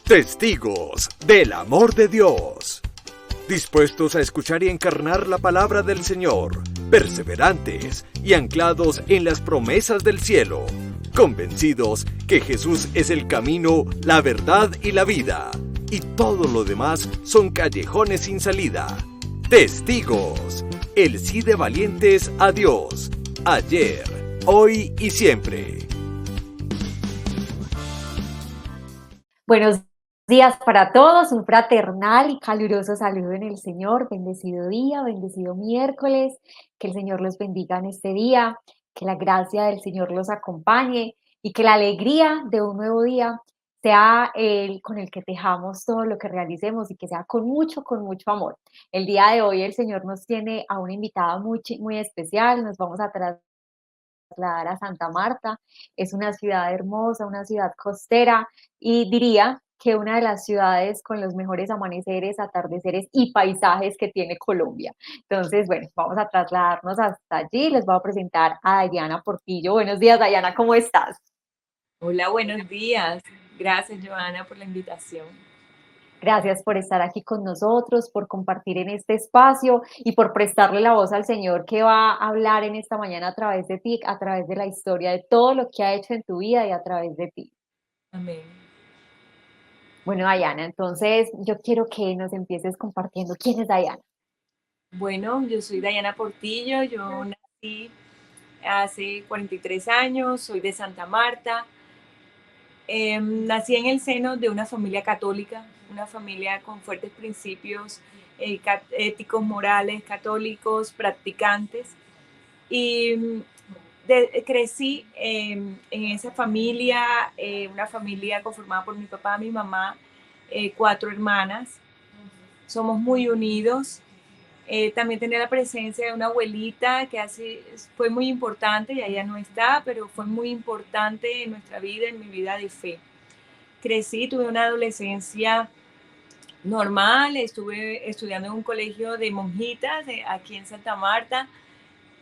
Testigos del amor de Dios. Dispuestos a escuchar y encarnar la palabra del Señor, perseverantes y anclados en las promesas del cielo, convencidos que Jesús es el camino, la verdad y la vida, y todo lo demás son callejones sin salida. Testigos, el sí de valientes a Dios, ayer, hoy y siempre. Buenos días para todos, un fraternal y caluroso saludo en el Señor, bendecido día, bendecido miércoles, que el Señor los bendiga en este día, que la gracia del Señor los acompañe y que la alegría de un nuevo día sea el con el que tejamos todo lo que realicemos y que sea con mucho amor. El día de hoy el Señor nos tiene a una invitada muy especial, nos vamos a trasladar a Santa Marta. Es una ciudad hermosa, una ciudad costera y diría que una de las ciudades con los mejores amaneceres, atardeceres y paisajes que tiene Colombia. Entonces, bueno, vamos a trasladarnos hasta allí. Les voy a presentar a Diana Portillo. Buenos días, Diana, ¿cómo estás? Hola, buenos días. Gracias, Joana, por la invitación. Gracias por estar aquí con nosotros, por compartir en este espacio y por prestarle la voz al Señor que va a hablar en esta mañana a través de ti, a través de la historia, de todo lo que ha hecho en tu vida y a través de ti. Amén. Bueno, Dayana, entonces yo quiero que nos empieces compartiendo quién es Dayana. Bueno, yo soy Dayana Portillo, yo nací hace 43 años, soy de Santa Marta. Nací en el seno de una familia católica, una familia con fuertes principios éticos, morales, católicos, practicantes. Y crecí en esa familia, una familia conformada por mi papá, mi mamá, 4 hermanas. Somos muy unidos. También tenía la presencia de una abuelita que fue muy importante, y ella no está, pero fue muy importante en nuestra vida, en mi vida de fe. Crecí, tuve una adolescencia normal, estuve estudiando en un colegio de monjitas aquí en Santa Marta.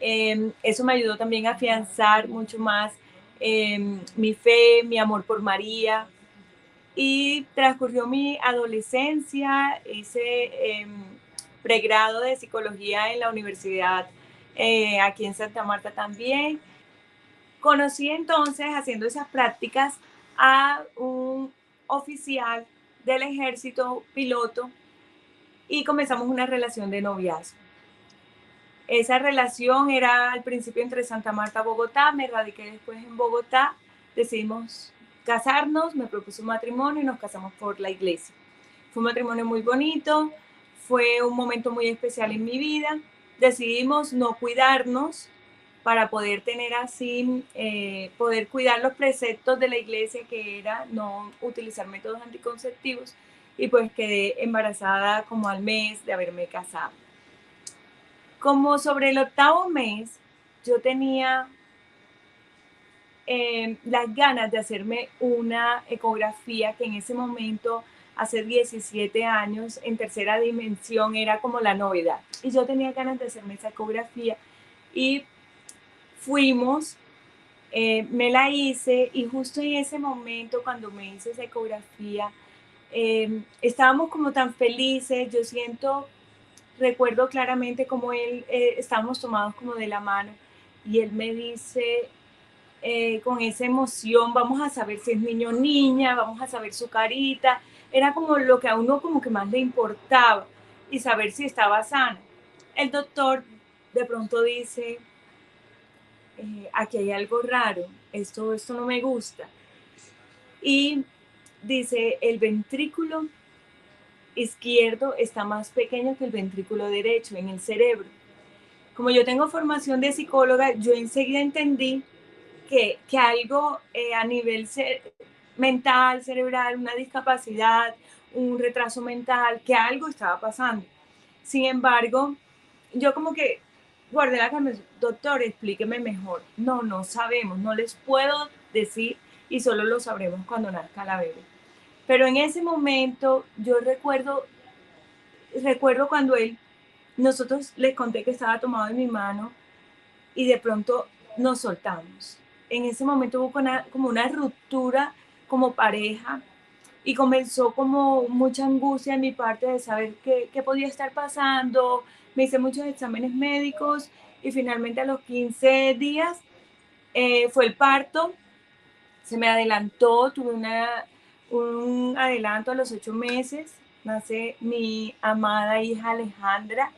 Eso me ayudó también a afianzar mucho más mi fe, mi amor por María. Y transcurrió mi adolescencia, hice pregrado de psicología en la universidad aquí en Santa Marta también. Conocí entonces, haciendo esas prácticas, a un oficial del ejército, piloto, y comenzamos una relación de noviazgo. Esa relación era al principio entre Santa Marta y Bogotá, me radiqué después en Bogotá, decidimos casarnos, me propuso un matrimonio y nos casamos por la iglesia. Fue un matrimonio muy bonito, fue un momento muy especial en mi vida. Decidimos no cuidarnos para poder tener así, poder cuidar los preceptos de la iglesia, que era no utilizar métodos anticonceptivos, y pues quedé embarazada como al mes de haberme casado. Como sobre el 8º mes, yo tenía las ganas de hacerme una ecografía, que en ese momento, hace 17 años, en tercera dimensión era como la novedad. Y yo tenía ganas de hacerme esa ecografía y fuimos, me la hice, y justo en ese momento, cuando me hice esa ecografía, estábamos como tan felices. Recuerdo claramente como él, estábamos tomados como de la mano, y él me dice, con esa emoción: vamos a saber si es niño o niña, vamos a saber su carita. Era como lo que a uno como que más le importaba, y saber si estaba sano. El doctor de pronto dice, aquí hay algo raro, esto no me gusta. Y dice, el ventrículo izquierdo está más pequeño que el ventrículo derecho en el cerebro. Como yo tengo formación de psicóloga, yo enseguida entendí que algo a nivel mental, cerebral, una discapacidad, un retraso mental, que algo estaba pasando. Sin embargo, yo como que guardé la calma: doctor, explíqueme mejor. No, no sabemos, no les puedo decir, y solo lo sabremos cuando nazca la bebé. Pero en ese momento yo recuerdo cuando nosotros les conté que estaba tomado en mi mano, y de pronto nos soltamos. En ese momento hubo como una ruptura como pareja, y comenzó como mucha angustia en mi parte de saber qué podía estar pasando. Me hice muchos exámenes médicos y finalmente a los 15 días fue el parto. Se me adelantó, tuve un adelanto a los 8 meses. Nace mi amada hija Alejandra.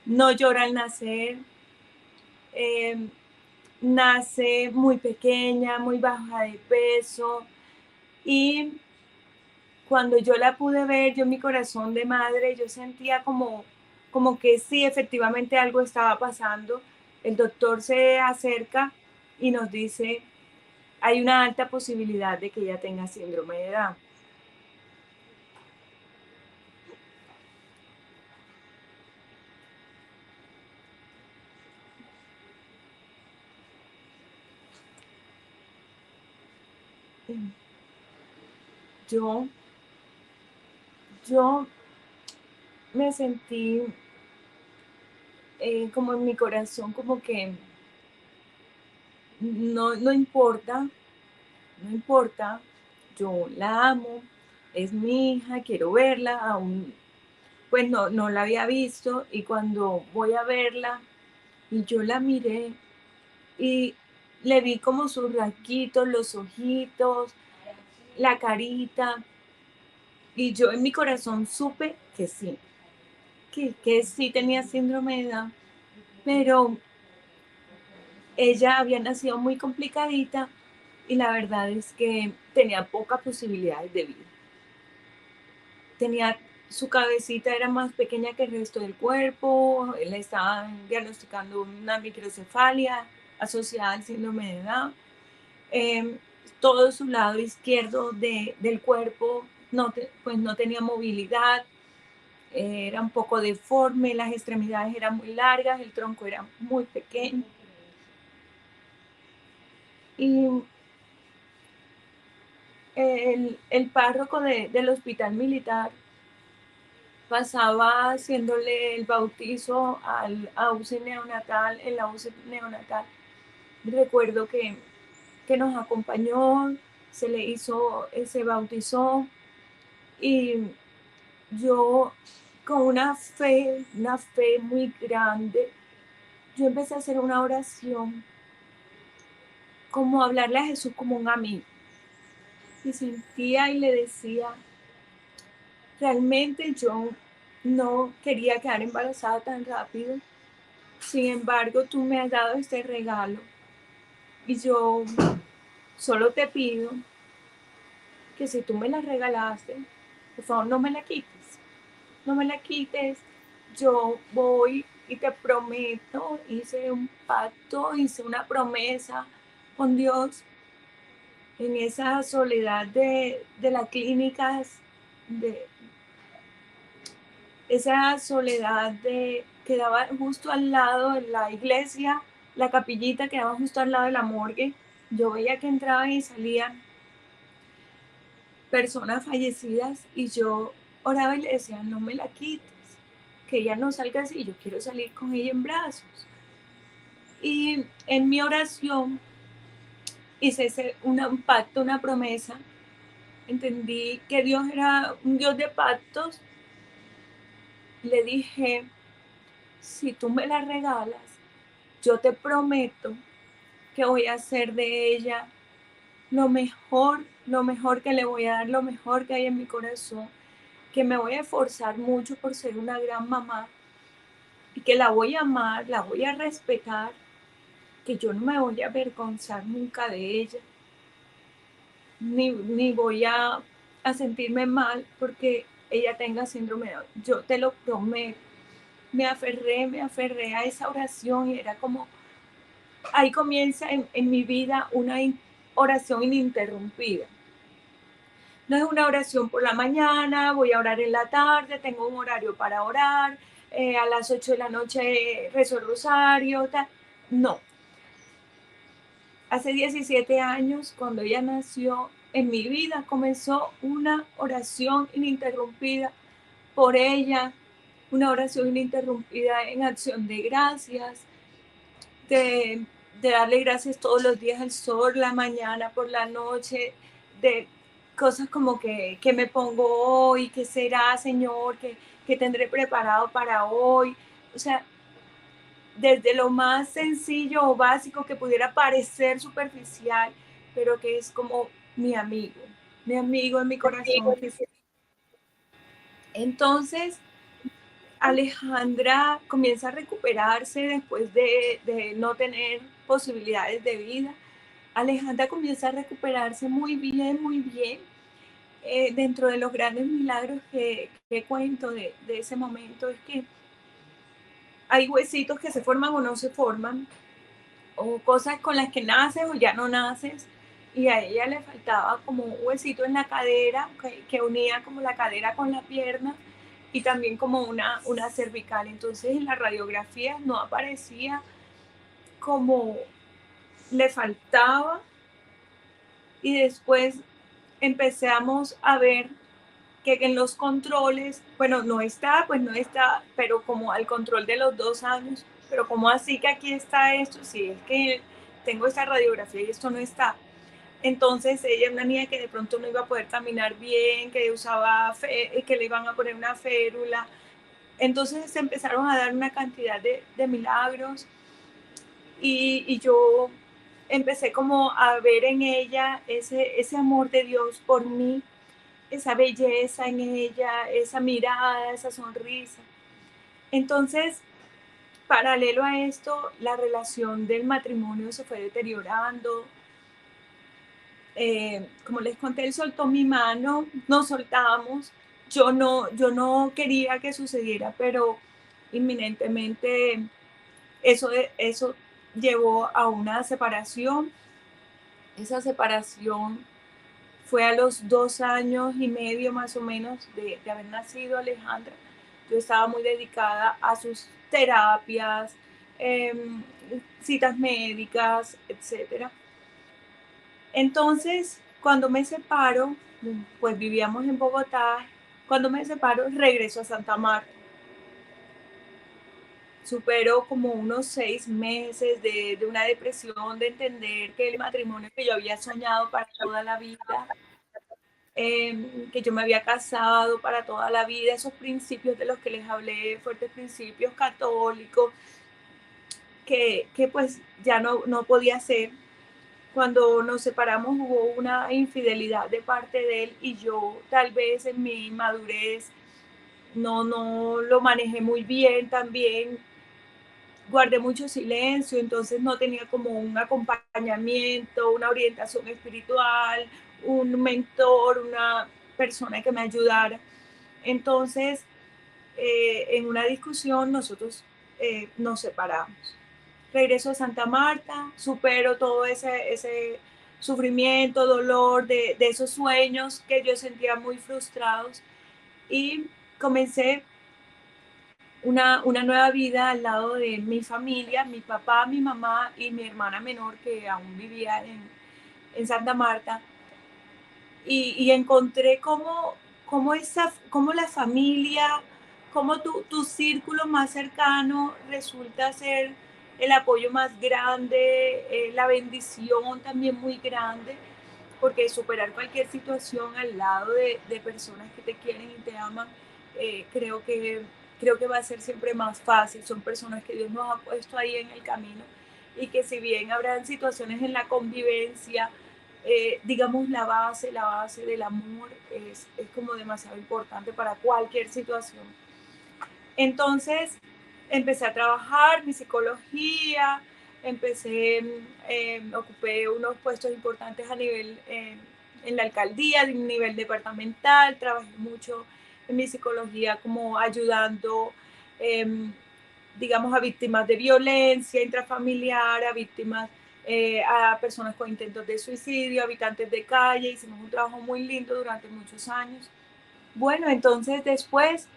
No llora al nacer. Eh, Nace muy pequeña, muy baja de peso. Y cuando yo la pude ver, yo en mi corazón de madre, yo sentía como que sí, efectivamente algo estaba pasando. El doctor se acerca y nos dice, hay una alta posibilidad de que ella tenga síndrome de Down. Yo, yo me sentí como en mi corazón, como que no importa, no importa, yo la amo, es mi hija, quiero verla, aún pues no la había visto y cuando voy a verla y yo la miré y le vi como sus rasquitos, los ojitos, la carita y yo en mi corazón supe que sí, que sí tenía síndrome de Down, pero ella había nacido muy complicadita y la verdad es que tenía pocas posibilidades de vida. Tenía su cabecita era más pequeña que el resto del cuerpo, le estaban diagnosticando una microcefalia asociada al síndrome de Down. Eh, Todo su lado izquierdo del cuerpo pues no tenía movilidad, era un poco deforme, las extremidades eran muy largas, el tronco era muy pequeño. Y el párroco del hospital militar pasaba haciéndole el bautizo a UCI neonatal, en la UCI neonatal. Recuerdo que nos acompañó, se bautizó y yo con una fe muy grande, yo empecé a hacer una oración, como hablarle a Jesús como un amigo. Y sentía y le decía, realmente yo no quería quedar embarazada tan rápido. Sin embargo, tú me has dado este regalo y yo solo te pido que si tú me la regalaste, por favor no me la quites. No me la quites. Yo voy y te prometo, hice un pacto, hice una promesa con Dios en esa soledad de las clínicas, de esa soledad quedaba justo al lado de la iglesia, la capillita quedaba justo al lado de la morgue. Yo veía que entraban y salían personas fallecidas y yo oraba y le decía, no me la quites, que ella no salga así, yo quiero salir con ella en brazos. Y en mi oración hice un pacto, una promesa. Entendí que Dios era un Dios de pactos. Le dije, si tú me la regalas, yo te prometo que voy a hacer de ella lo mejor que le voy a dar, lo mejor que hay en mi corazón, que me voy a esforzar mucho por ser una gran mamá y que la voy a amar, la voy a respetar, que yo no me voy a avergonzar nunca de ella, ni voy a sentirme mal porque ella tenga síndrome de Down. Yo te lo prometo. Me aferré a esa oración y era como, ahí comienza en mi vida una oración ininterrumpida. No es una oración por la mañana, voy a orar en la tarde, tengo un horario para orar, a las 8 de la noche rezo el rosario, tal. No. Hace 17 años, cuando ella nació, en mi vida comenzó una oración ininterrumpida por ella, una oración ininterrumpida en acción de gracias, de darle gracias todos los días al sol, la mañana, por la noche, de cosas como que me pongo hoy, qué será, Señor, que tendré preparado para hoy. O sea, desde lo más sencillo o básico que pudiera parecer superficial, pero que es como mi amigo en mi corazón. Entonces, Alejandra comienza a recuperarse después de no tener posibilidades de vida. Alejandra comienza a recuperarse muy bien, muy bien. Dentro de los grandes milagros que cuento de ese momento es que hay huesitos que se forman o no se forman, o cosas con las que naces o ya no naces, y a ella le faltaba como un huesito en la cadera que unía como la cadera con la pierna y también como una cervical. Entonces en la radiografía no aparecía como le faltaba, y después empezamos a ver que en los controles, bueno, no está, pues no está, pero como al control de los 2 años, pero como así que aquí está esto, si es que tengo esta radiografía y esto no está. Entonces ella es una niña que de pronto no iba a poder caminar bien, que usaba, que le iban a poner una férula. Entonces se empezaron a dar una cantidad de milagros, y yo empecé como a ver en ella ese amor de Dios por mí, esa belleza en ella, esa mirada, esa sonrisa. Entonces, paralelo a esto, la relación del matrimonio se fue deteriorando. Como les conté, él soltó mi mano, nos soltamos. Yo no quería que sucediera, pero inminentemente eso llevó a una separación. Esa separación fue a los 2 años y medio más o menos de haber nacido Alejandra. Yo estaba muy dedicada a sus terapias, eh, citas médicas, etcétera. Entonces, cuando me separo, pues vivíamos en Bogotá. Cuando me separo, regreso a Santa Marta. Supero como unos 6 meses de una depresión, de entender que el matrimonio que yo había soñado para toda la vida, que yo me había casado para toda la vida, esos principios de los que les hablé, fuertes principios católicos, que pues ya no podía ser. Cuando nos separamos hubo una infidelidad de parte de él, y yo tal vez en mi madurez no lo manejé muy bien también, guardé mucho silencio, entonces no tenía como un acompañamiento, una orientación espiritual, un mentor, una persona que me ayudara. Entonces, en una discusión nosotros nos separamos. Regreso a Santa Marta, supero todo ese sufrimiento, dolor de esos sueños que yo sentía muy frustrados, y comencé una nueva vida al lado de mi familia, mi papá, mi mamá y mi hermana menor, que aún vivía en Santa Marta. Y encontré cómo la familia, cómo tu círculo más cercano resulta ser el apoyo más grande, la bendición también muy grande, porque superar cualquier situación al lado de personas que te quieren y te aman, creo que va a ser siempre más fácil. Son personas que Dios nos ha puesto ahí en el camino, y que si bien habrán situaciones en la convivencia, digamos, la base del amor es como demasiado importante para cualquier situación. Entonces, empecé a trabajar mi psicología, ocupé unos puestos importantes a nivel, en la alcaldía, a nivel departamental. Trabajé mucho en mi psicología como ayudando, digamos, a víctimas de violencia intrafamiliar, a víctimas, a personas con intentos de suicidio, habitantes de calle. Hicimos un trabajo muy lindo durante muchos años. Bueno, entonces después,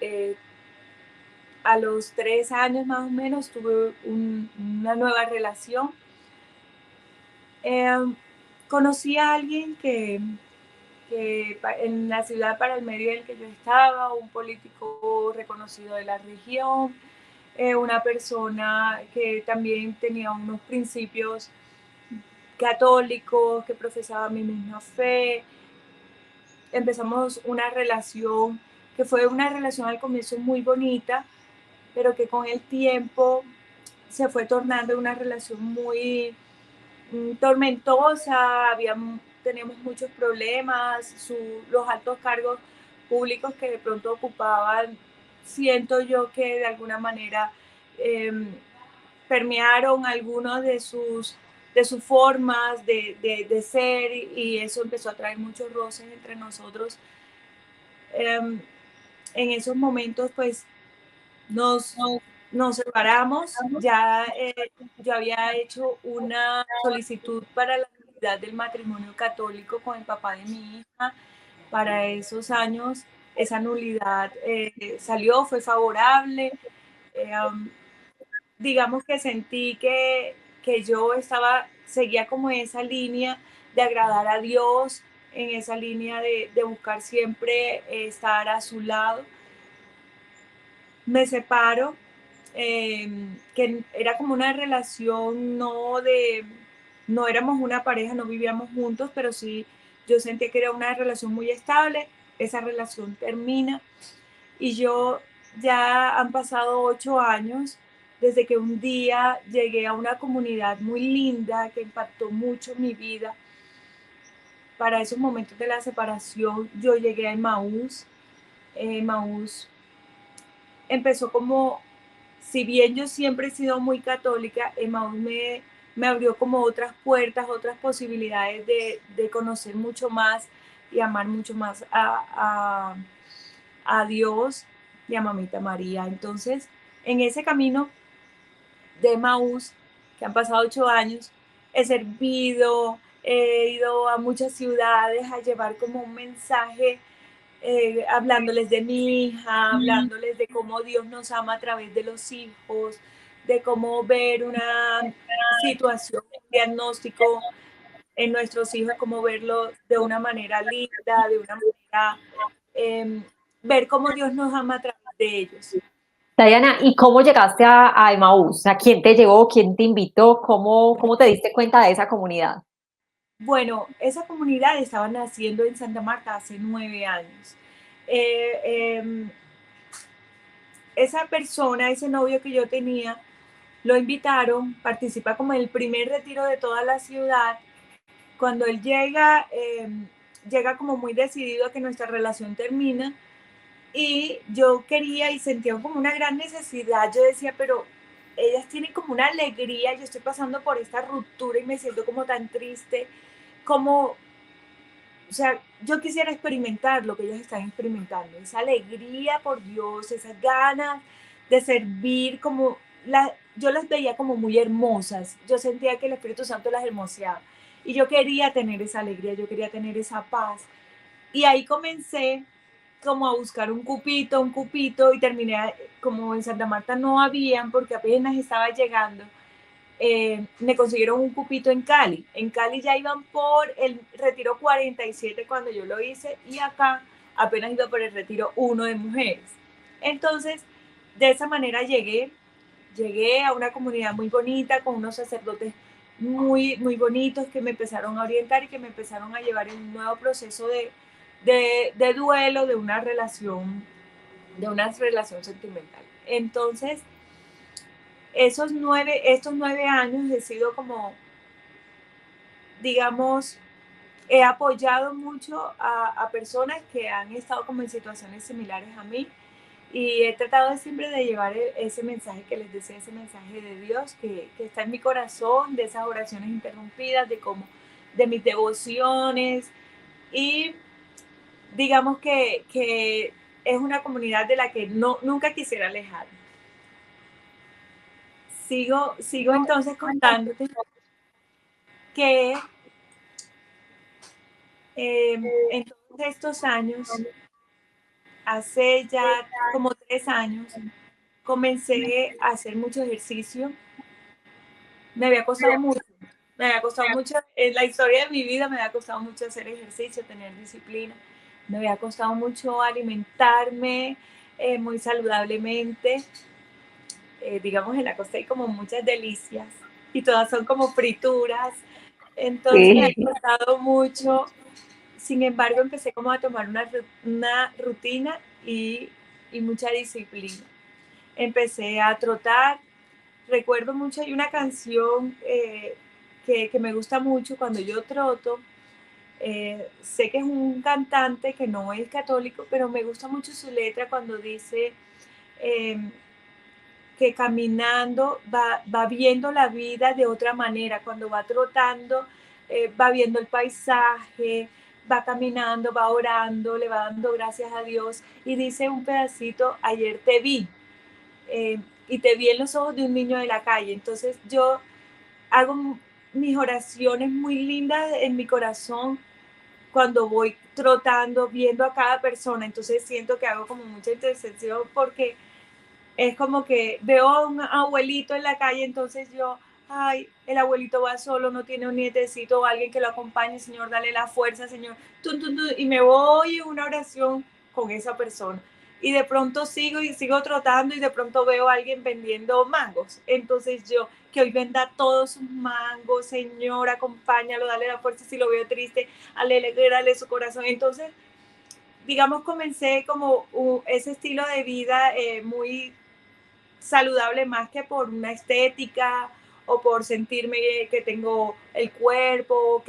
eh, a los 3 años más o menos, tuve una nueva relación. Eh, Conocí a alguien que en la ciudad para el medio en el que yo estaba, un político reconocido de la región, una persona que también tenía unos principios católicos, que profesaba mi misma fe, empezamos una relación que fue una relación al comienzo muy bonita, pero que con el tiempo se fue tornando una relación muy tormentosa, teníamos muchos problemas, los altos cargos públicos que de pronto ocupaban, siento yo que de alguna manera eh, permearon algunos de sus formas de ser y eso empezó a traer muchos roces entre nosotros. En esos momentos pues nos, nos separamos, ya yo había hecho una solicitud para la nulidad del matrimonio católico con el papá de mi hija. Para esos años, esa nulidad salió, fue favorable. Um, digamos que sentí que yo seguía como esa línea de agradar a Dios, en esa línea de buscar siempre estar a su lado. Me separo, que era como una relación no éramos una pareja, no vivíamos juntos, pero sí yo sentía que era una relación muy estable, esa relación termina y yo ya han pasado 8 años desde que un día llegué a una comunidad muy linda que impactó mucho mi vida. Para esos momentos de la separación yo llegué a Emmaús. Emmaús empezó como, si bien yo siempre he sido muy católica, Emmaús me abrió como otras puertas, otras posibilidades de conocer mucho más y amar mucho más a Dios y a Mamita María. Entonces, en ese camino de Emmaús, que han pasado 8 años, he servido, he ido a muchas ciudades a llevar como un mensaje hablándoles de mi hija, hablándoles de cómo Dios nos ama a través de los hijos, de cómo ver una situación, un diagnóstico en nuestros hijos, cómo verlo de una manera linda, de una manera, eh, ver cómo Dios nos ama a través de ellos. Diana, ¿y cómo llegaste a Emaús? ¿A quién te llevó? ¿Quién te invitó? ¿Cómo te diste cuenta de esa comunidad? Bueno, esa comunidad estaba naciendo en Santa Marta hace 9 años. Eh, eh, esa persona, ese novio que yo tenía, lo invitaron, participa como en el primer retiro de toda la ciudad. Cuando él llega, llega como muy decidido a que nuestra relación termina y yo quería y sentía como una gran necesidad. Yo decía, pero ellas tienen como una alegría, yo estoy pasando por esta ruptura y me siento como tan triste, como, o sea, yo quisiera experimentar lo que ellos están experimentando, esa alegría por Dios, esas ganas de servir, como yo las veía como muy hermosas, yo sentía que el Espíritu Santo las hermoseaba y yo quería tener esa alegría, yo quería tener esa paz. Y ahí comencé como a buscar un cupito y terminé, como en Santa Marta no habían, porque apenas estaba llegando, me consiguieron un cupito en Cali. En Cali ya iban por el retiro 47 cuando yo lo hice y acá apenas iba por el retiro 1 de mujeres. Entonces, de esa manera llegué a una comunidad muy bonita con unos sacerdotes muy, muy bonitos que me empezaron a orientar y que me empezaron a llevar en un nuevo proceso de duelo de una relación sentimental. Entonces, estos 9 años he sido como, digamos, he apoyado mucho a personas que han estado como en situaciones similares a mí y he tratado siempre de llevar ese mensaje que les decía, ese mensaje de Dios que está en mi corazón, de esas oraciones interrumpidas, de mis devociones y digamos que es una comunidad de la que nunca quisiera alejarme. Sigo entonces contándote que en todos estos años, hace ya como 3 años, comencé a hacer mucho ejercicio. Me había costado mucho, en la historia de mi vida me había costado mucho hacer ejercicio, tener disciplina. Me había costado mucho alimentarme muy saludablemente. Digamos, en la costa hay como muchas delicias y todas son como frituras. Entonces me ha Sí. costado mucho sin embargo, empecé como a tomar una rutina y mucha disciplina. Empecé a trotar. Recuerdo mucho, hay una canción que me gusta mucho cuando yo troto. Sé que es un cantante que no es católico, pero me gusta mucho su letra cuando dice eh, que caminando va viendo la vida de otra manera. Cuando va trotando, va viendo el paisaje, va caminando, va orando, le va dando gracias a Dios. Y dice un pedacito, ayer te vi, y te vi en los ojos de un niño de la calle. Entonces yo hago mis oraciones muy lindas en mi corazón cuando voy trotando, viendo a cada persona. Entonces siento que hago como mucha intercesión porque es como que veo a un abuelito en la calle, entonces yo, ay, el abuelito va solo, no tiene un nietecito o alguien que lo acompañe, Señor, dale la fuerza, Señor, y me voy en una oración con esa persona. Y de pronto sigo trotando y de pronto veo a alguien vendiendo mangos. Entonces yo, que hoy venda todos sus mangos, Señor, acompáñalo, dale la fuerza si lo veo triste, alegrale su corazón. Entonces, digamos, comencé como ese estilo de vida muy saludable, más que por una estética o por sentirme que tengo el cuerpo,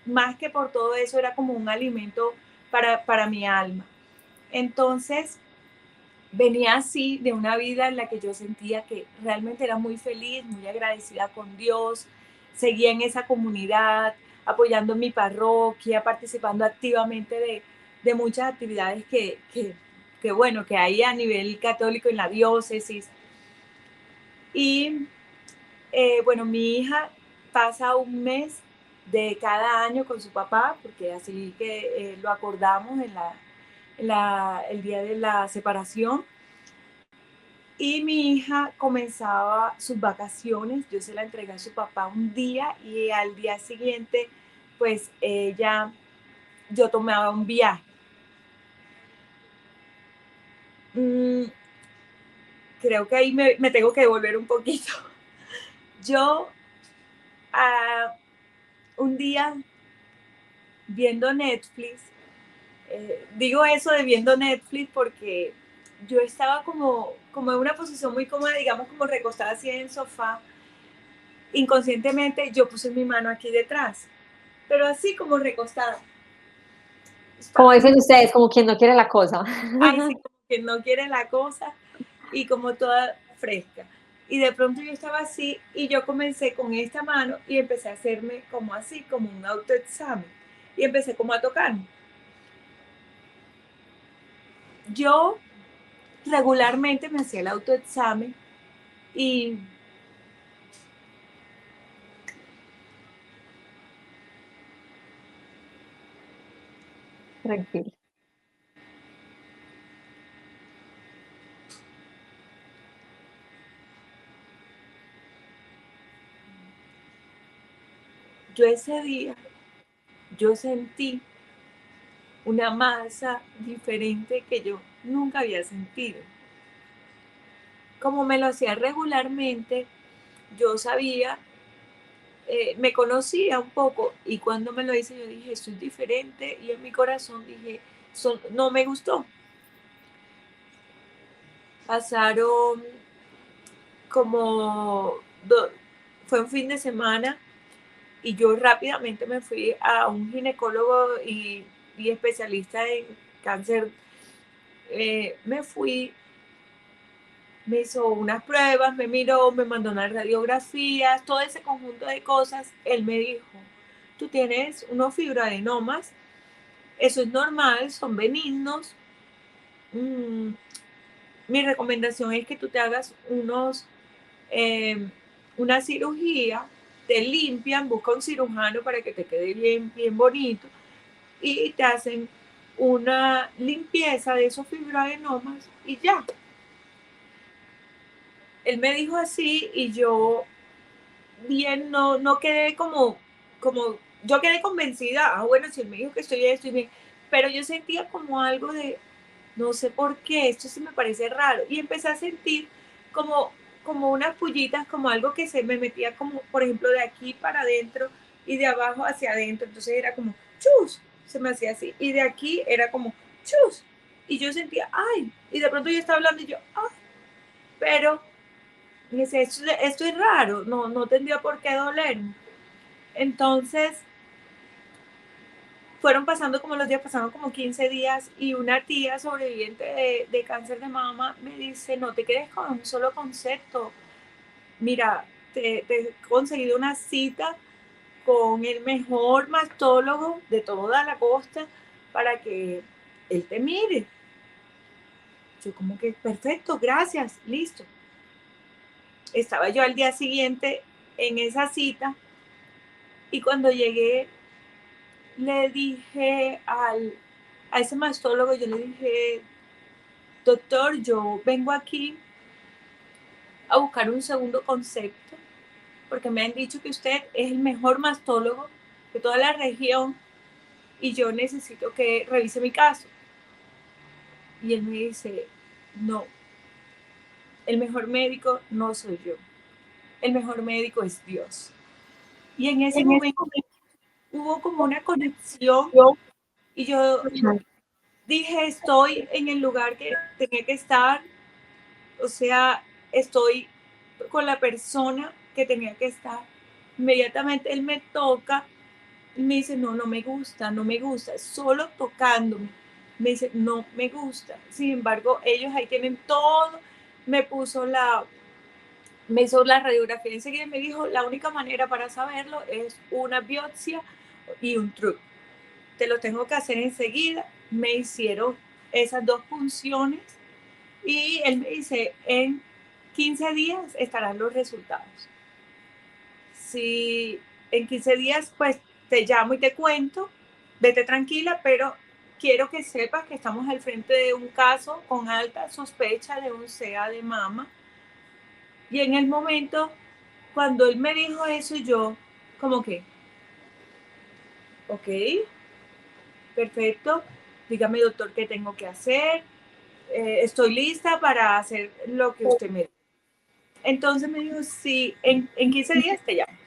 más que por todo eso era como un alimento para mi alma. Entonces, venía así de una vida en la que yo sentía que realmente era muy feliz, muy agradecida con Dios, seguía en esa comunidad, apoyando mi parroquia, participando activamente de muchas actividades bueno, que hay a nivel católico en la diócesis. Y bueno, mi hija pasa un mes de cada año con su papá, porque así que lo acordamos el día de la separación. Y mi hija comenzaba sus vacaciones, yo se la entregué a su papá un día y al día siguiente, pues yo tomaba un viaje. Creo que ahí me tengo que devolver un poquito. Yo un día viendo Netflix, digo eso de viendo Netflix porque yo estaba como en una posición muy cómoda, digamos como recostada así en el sofá. Inconscientemente yo puse mi mano aquí detrás, pero así como recostada. Como dicen ustedes, como quien no quiere la cosa. Ay, sí, como que no quiere la cosa y como toda fresca. Y de pronto yo estaba así y yo comencé con esta mano y empecé a hacerme como así, como un autoexamen. Y empecé como a tocarme. Yo regularmente me hacía el autoexamen y Tranquilo. yo ese día, yo sentí una masa diferente que yo nunca había sentido. Como me lo hacía regularmente, yo sabía, me conocía un poco y cuando me lo hice yo dije, esto es diferente y en mi corazón dije, no me gustó. Pasaron como, fue un fin de semana y yo rápidamente me fui a un ginecólogo y especialista en cáncer. Me fui, me hizo unas pruebas, me miró, me mandó unas radiografías, todo ese conjunto de cosas. Él me dijo, tú tienes unos fibroadenomas, eso es normal, son benignos. Mi recomendación es que tú te hagas una cirugía, te limpian, busca un cirujano para que te quede bien, bien bonito y te hacen una limpieza de esos fibroadenomas y ya. Él me dijo así y yo bien no quedé como, yo quedé convencida, bueno, si él me dijo que estoy bien, pero yo sentía como algo de, no sé por qué, esto sí me parece raro, y empecé a sentir como unas pullitas, como algo que se me metía como, por ejemplo, de aquí para adentro y de abajo hacia adentro, entonces era como, chus, se me hacía así. Y de aquí era como, chus. Y yo sentía, ay. Y de pronto yo estaba hablando y yo, ay. Pero, dice, esto es raro, no tendría por qué dolerme. Entonces, fueron pasando como los días, pasaron como 15 días y una tía sobreviviente de cáncer de mama me dice, no te quedes con un solo concepto. Mira, te he conseguido una cita con el mejor mastólogo de toda la costa para que él te mire. Yo como que, perfecto, gracias, listo. Estaba yo al día siguiente en esa cita y cuando llegué le dije a ese mastólogo, yo le dije, doctor, yo vengo aquí a buscar un segundo concepto porque me han dicho que usted es el mejor mastólogo de toda la región y yo necesito que revise mi caso. Y él me dice, no, el mejor médico no soy yo, el mejor médico es Dios. Y en ese momento hubo como una conexión y yo dije, estoy en el lugar que tenía que estar, o sea, estoy con la persona que tenía que estar. Inmediatamente él me toca y me dice, no me gusta, solo tocándome. Me dice, no me gusta. Sin embargo, ellos ahí tienen todo. Me hizo la radiografía enseguida y me dijo, la única manera para saberlo es una biopsia y un truco. Te lo tengo que hacer enseguida. Me hicieron esas dos funciones y él me dice, en 15 días estarán los resultados. Si en 15 días, pues te llamo y te cuento, vete tranquila, pero quiero que sepas que estamos al frente de un caso con alta sospecha de un SEA de mama. Y en el momento, cuando él me dijo eso, yo como que, ok, perfecto, dígame doctor qué tengo que hacer, estoy lista para hacer lo que usted me dice. Entonces me dijo, sí, en 15 días te llamo.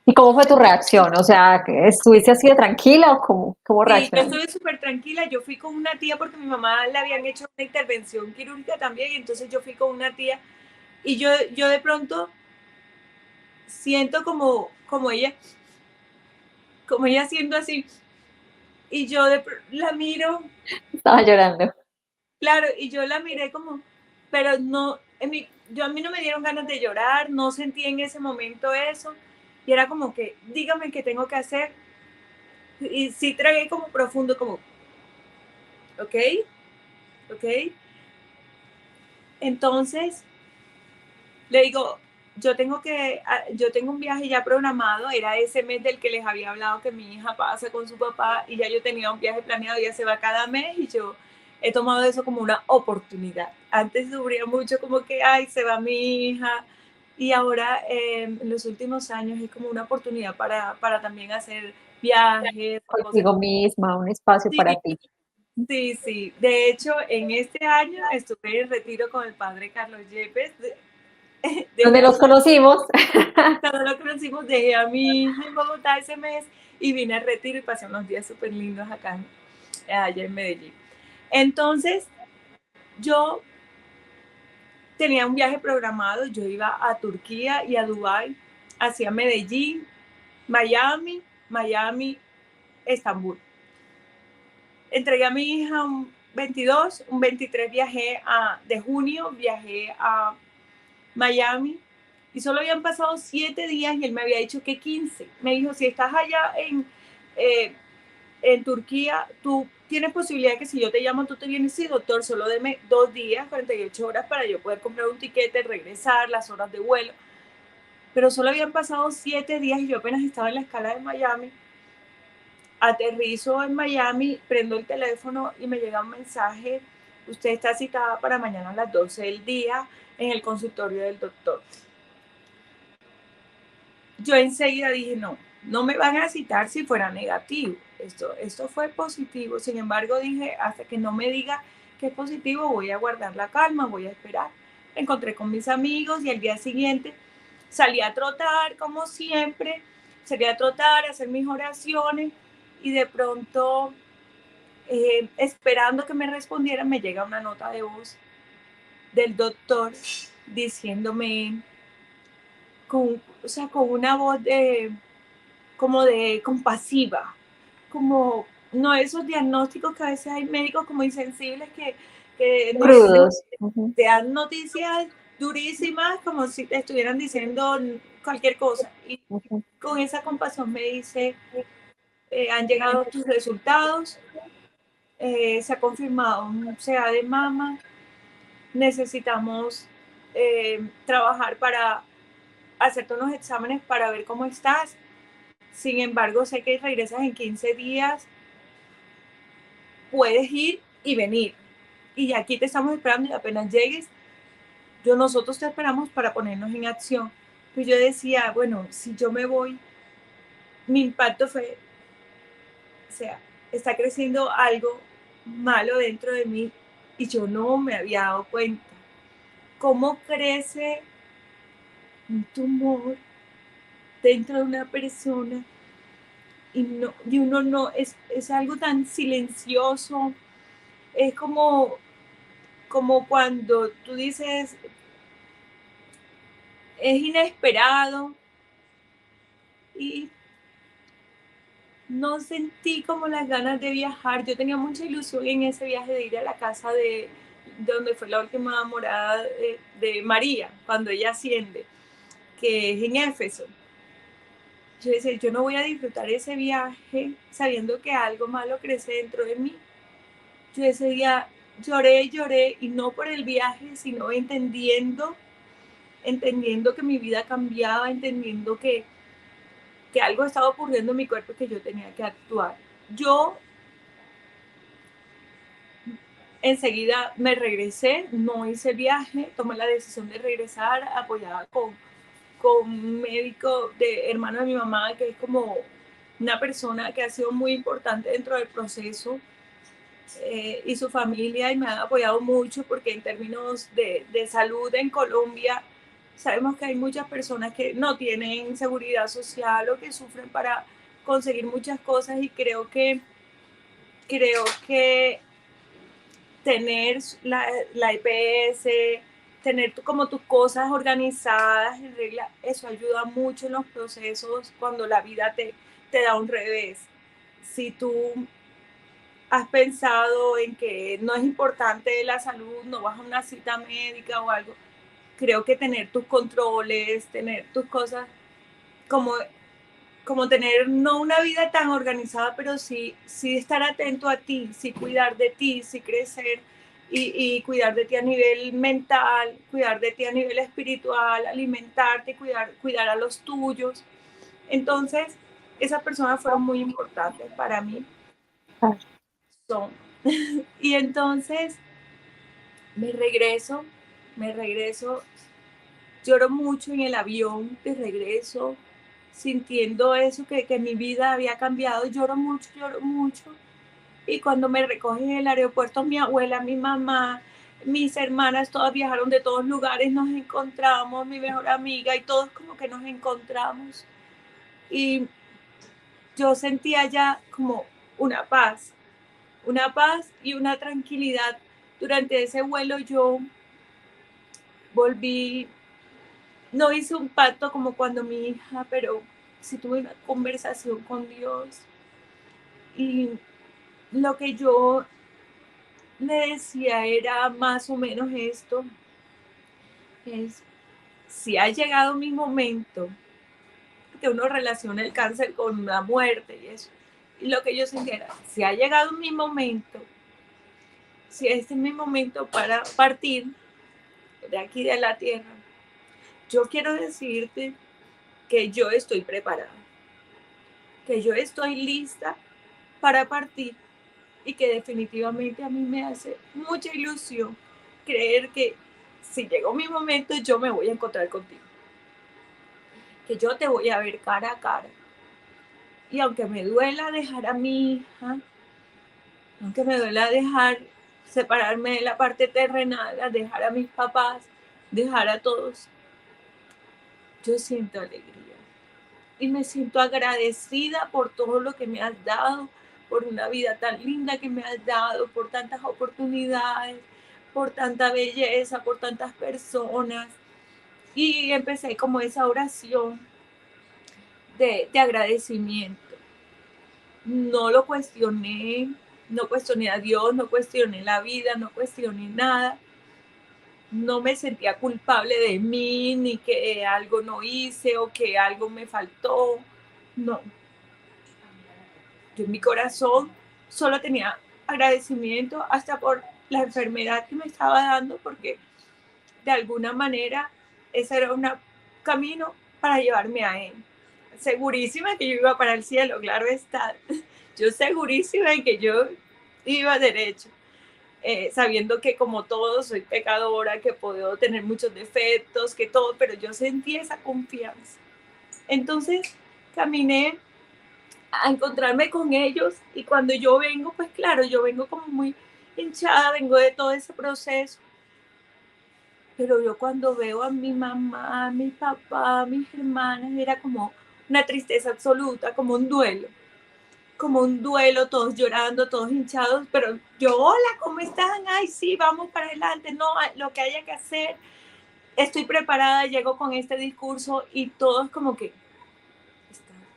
¿Y cómo fue tu reacción? O sea, ¿estuviste así de tranquila o cómo Sí, yo reaccionaste? estuve súper tranquila. Yo fui con una tía porque mi mamá le habían hecho una intervención quirúrgica también, y entonces yo fui con una tía y yo de pronto siento como ella haciendo así y yo la miro, Estaba llorando. claro, y yo la miré como, pero no, a mí no me dieron ganas de llorar, no sentí en ese momento eso y era como que, dígame qué tengo que hacer y sí tragué como profundo, como, ok, ok. Entonces le digo, yo tengo un viaje ya programado, era ese mes del que les había hablado que mi hija pasa con su papá y ya yo tenía un viaje planeado, ya se va cada mes y yo he tomado eso como una oportunidad. Antes sufría mucho como que, ay, se va mi hija y ahora en los últimos años es como una oportunidad para también hacer viajes, cosas. Contigo misma, un espacio Sí, para ti. sí, sí. De hecho, en este año estuve en retiro con el padre Carlos Yepes. ¿Dónde Dejé a los conocimos? Cuando lo conocimos, dejé a mi hija en Bogotá ese mes y vine al retiro y pasé unos días súper lindos acá, allá en Medellín. Entonces, yo tenía un viaje programado, yo iba a Turquía y a Dubái, hacia Medellín, Miami, Estambul. Entregué a mi hija un 22, un 23 de junio, viajé a Miami y solo habían pasado 7 días y él me había dicho que 15. Me dijo, si estás allá en Turquía, tú tienes posibilidad de que si yo te llamo, tú te vienes. Sí, doctor, solo deme 2 días, 48 horas para yo poder comprar un tiquete, regresar, las horas de vuelo. Pero solo habían pasado 7 días y yo apenas estaba en la escala de Miami. Aterrizo en Miami, prendo el teléfono y me llega un mensaje, usted está citada para mañana a las 12 del día en el consultorio del doctor. Yo enseguida dije, no me van a citar si fuera negativo. Esto fue positivo. Sin embargo, dije, hasta que no me diga que es positivo, voy a guardar la calma, voy a esperar. Me encontré con mis amigos y el día siguiente salí a trotar, como siempre. Salí a trotar, a hacer mis oraciones y de pronto, esperando que me respondiera, me llega una nota de voz del doctor diciéndome o sea, con una voz como de compasiva, como no esos diagnósticos que a veces hay médicos como insensibles que Crudos. te dan noticias durísimas como si te estuvieran diciendo cualquier cosa. Y con esa compasión me dice, han llegado tus resultados, se ha confirmado un CA de mama, necesitamos trabajar para hacerte unos exámenes para ver cómo estás. Sin embargo, sé que regresas en 15 días, puedes ir y venir. Y aquí te estamos esperando y apenas llegues, nosotros te esperamos para ponernos en acción. Pues yo decía, bueno, si yo me voy, mi impacto fue, o sea, está creciendo algo malo dentro de mí y yo no me había dado cuenta. ¿Cómo crece un tumor dentro de una persona? Y uno no, es algo tan silencioso, es como cuando tú dices, es inesperado y no sentí como las ganas de viajar. Yo tenía mucha ilusión en ese viaje de ir a la casa de donde fue la última morada de María, cuando ella asciende, que es en Éfeso. Yo decía, yo no voy a disfrutar ese viaje sabiendo que algo malo crece dentro de mí. Yo ese día lloré y no por el viaje, sino entendiendo que mi vida cambiaba, entendiendo que algo estaba ocurriendo en mi cuerpo y que yo tenía que actuar. Yo enseguida me regresé, no hice el viaje, tomé la decisión de regresar apoyada con un médico hermano de mi mamá, que es como una persona que ha sido muy importante dentro del proceso, y su familia, y me han apoyado mucho porque en términos de salud en Colombia sabemos que hay muchas personas que no tienen seguridad social o que sufren para conseguir muchas cosas, y creo que tener la EPS, tener como tus cosas organizadas en regla, eso ayuda mucho en los procesos cuando la vida te da un revés. Si tú has pensado en que no es importante la salud, no vas a una cita médica o algo, creo que tener tus controles, tener tus cosas, como, como tener no una vida tan organizada, pero sí estar atento a ti, sí cuidar de ti, sí crecer y cuidar de ti a nivel mental, cuidar de ti a nivel espiritual, alimentarte, cuidar a los tuyos. Entonces, esas personas fueron muy importantes para mí. Son. Y entonces me regreso, lloro mucho en el avión de regreso, sintiendo eso, que mi vida había cambiado, lloro mucho. Y cuando me recogen en el aeropuerto, mi abuela, mi mamá, mis hermanas, todas viajaron de todos lugares, nos encontramos, mi mejor amiga, y todos como que nos encontramos. Y yo sentía ya como una paz y una tranquilidad. Durante ese vuelo yo volví, no hice un pacto como cuando mi hija, pero sí tuve una conversación con Dios. Y lo que yo le decía era más o menos esto, es, si ha llegado mi momento, que uno relaciona el cáncer con la muerte y eso, y lo que yo sentía era, si ha llegado mi momento, si este es mi momento para partir de aquí de la tierra, yo quiero decirte que yo estoy preparada, que yo estoy lista para partir, y que definitivamente a mí me hace mucha ilusión creer que si llegó mi momento yo me voy a encontrar contigo, que yo te voy a ver cara a cara. Y aunque me duela dejar a mi hija, aunque me duela separarme de la parte terrenal, dejar a mis papás, dejar a todos, yo siento alegría. y me siento agradecida por todo lo que me has dado, por una vida tan linda que me has dado, por tantas oportunidades, por tanta belleza, por tantas personas. Y empecé como esa oración de agradecimiento. No lo cuestioné, no cuestioné a Dios, no cuestioné la vida, no cuestioné nada. No me sentía culpable de mí, ni que algo no hice o que algo me faltó. No. Yo en mi corazón solo tenía agradecimiento hasta por la enfermedad que me estaba dando, porque de alguna manera ese era un camino para llevarme a Él. Segurísima que yo iba para el cielo, claro está. Yo segurísima en que yo iba derecho. Sabiendo que como todo soy pecadora, que puedo tener muchos defectos, que todo, pero yo sentí esa confianza. Entonces caminé a encontrarme con ellos y cuando yo vengo, pues claro, yo vengo como muy hinchada, vengo de todo ese proceso, pero yo cuando veo a mi mamá, a mi papá, a mis hermanas, era como una tristeza absoluta, como un duelo, todos llorando, todos hinchados, pero yo, hola, ¿cómo están? Ay, sí, vamos para adelante, no, lo que haya que hacer, estoy preparada, llego con este discurso y todos como que,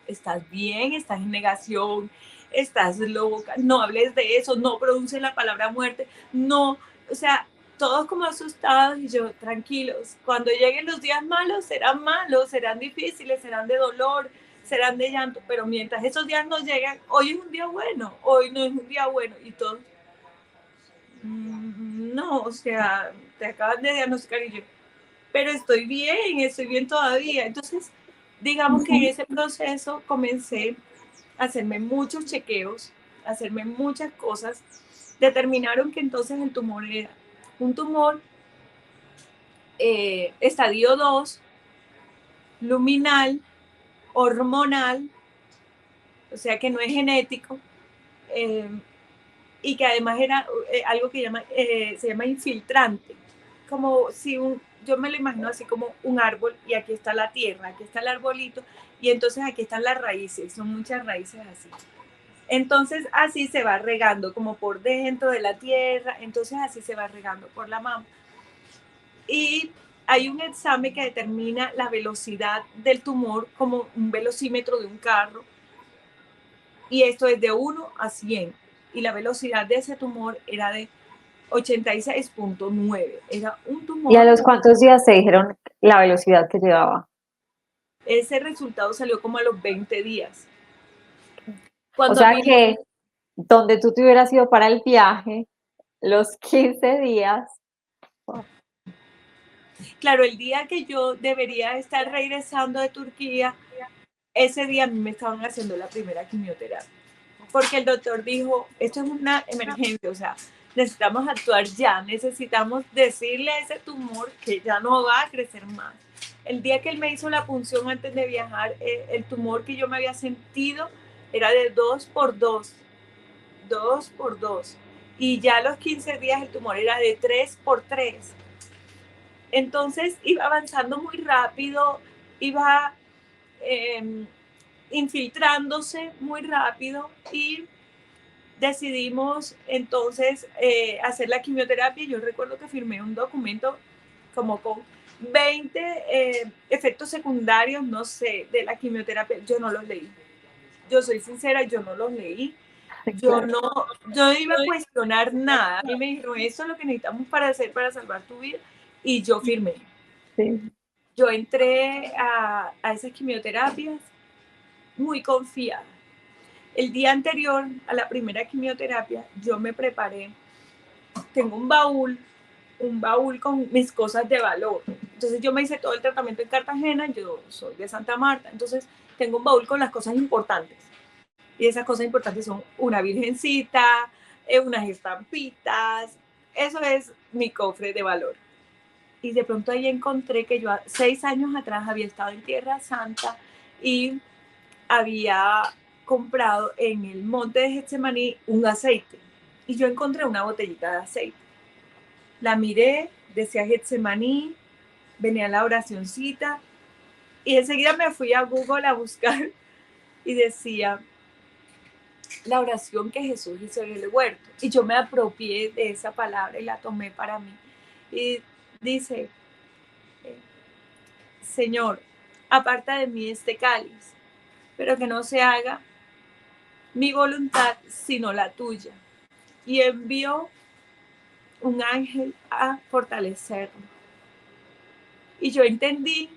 estás bien, estás en negación, estás loca, no hables de eso, no pronuncies la palabra muerte, no, o sea, todos como asustados y yo, tranquilos, cuando lleguen los días malos, serán difíciles, serán de dolor, serán de llanto, pero mientras esos días no llegan, hoy es un día bueno, hoy no es un día bueno, y todos, no, o sea, te acaban de diagnosticar y yo, pero estoy bien todavía, entonces, digamos que en ese proceso comencé a hacerme muchos chequeos, a hacerme muchas cosas, determinaron que entonces el tumor era un tumor estadio 2, luminal, hormonal, o sea que no es genético, y que además era algo que se llama infiltrante, como si yo me lo imagino así como un árbol y aquí está la tierra, aquí está el arbolito y entonces aquí están las raíces, son muchas raíces así. Entonces así se va regando como por dentro de la tierra, entonces así se va regando por la mama. Y hay un examen que determina la velocidad del tumor como un velocímetro de un carro y esto es de 1 a 100 y la velocidad de ese tumor era de 86.9. Era un tumor. ¿Y a los cuántos días te dijeron la velocidad que llevaba? Ese resultado salió como a los 20 días. O Cuando a sea mí, que donde tú te hubieras ido para el viaje, los 15 días. claro, el día que yo debería estar regresando de Turquía, ese día a mí me estaban haciendo la primera quimioterapia. Porque el doctor dijo, esto es una emergencia, o sea, necesitamos actuar ya, necesitamos decirle a ese tumor que ya no va a crecer más. El día que él me hizo la punción antes de viajar, el tumor que yo me había sentido era de 2 por 2, 2 por 2. Y ya a los 15 días el tumor era de 3 por 3. Entonces iba avanzando muy rápido, iba infiltrándose muy rápido y decidimos entonces hacer la quimioterapia. Yo recuerdo que firmé un documento como con 20 efectos secundarios, no sé, de la quimioterapia. Yo no los leí. Yo soy sincera, yo no los leí. Claro. Yo iba a cuestionar nada. A mí me dijeron, esto es lo que necesitamos para hacer, para salvar tu vida. Y yo firmé. Sí. Yo entré a esas quimioterapias muy confiada. El día anterior a la primera quimioterapia, yo me preparé. Tengo un baúl con mis cosas de valor. Entonces yo me hice todo el tratamiento en Cartagena, yo soy de Santa Marta, entonces tengo un baúl con las cosas importantes. Y esas cosas importantes son una virgencita, unas estampitas, eso es mi cofre de valor. Y de pronto ahí encontré que yo 6 años atrás había estado en Tierra Santa y había comprado en el monte de Getsemaní un aceite. Y yo encontré una botellita de aceite. La miré, decía Getsemaní, venía la oracioncita Y enseguida me fui a Google a buscar y decía la oración que Jesús hizo en el huerto. Y yo me apropié de esa palabra y la tomé para mí. Y dice, Señor, aparta de mí este cáliz, pero que no se haga mi voluntad sino la tuya. Y envió un ángel a fortalecerme. Y yo entendí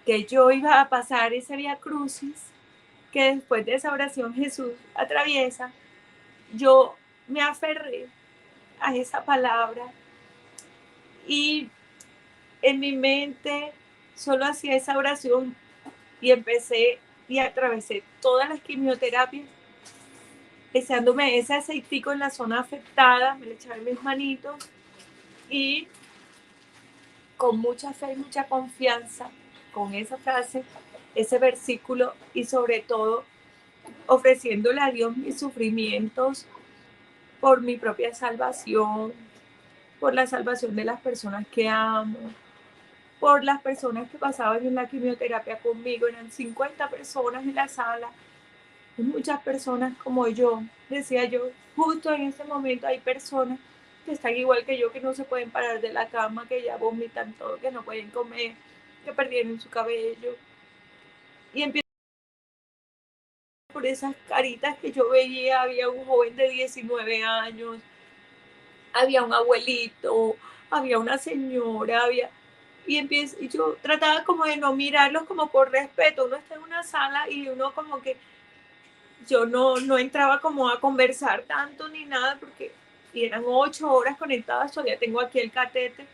que yo iba a pasar ese vía crucis, que después de esa oración Jesús atraviesa. Yo me aferré a esa palabra y en mi mente solo hacía esa oración y empecé y atravesé todas las quimioterapias, echándome ese aceitico en la zona afectada, me lo echaba en mis manitos y con mucha fe y mucha confianza, con esa frase, ese versículo y sobre todo ofreciéndole a Dios mis sufrimientos por mi propia salvación, por la salvación de las personas que amo, por las personas que pasaban en la quimioterapia conmigo. Eran 50 personas en la sala, muchas personas como yo. Decía yo, justo en este momento hay personas que están igual que yo, que no se pueden parar de la cama, que ya vomitan todo, que no pueden comer, que perdieron su cabello. Y empiezo por esas caritas que yo veía. Había un joven de 19 años, había un abuelito, había una señora, y yo trataba como de no mirarlos como por respeto. Uno está en una sala y uno como que yo no entraba como a conversar tanto ni nada, porque y eran 8 horas conectadas. Todavía tengo aquí el catete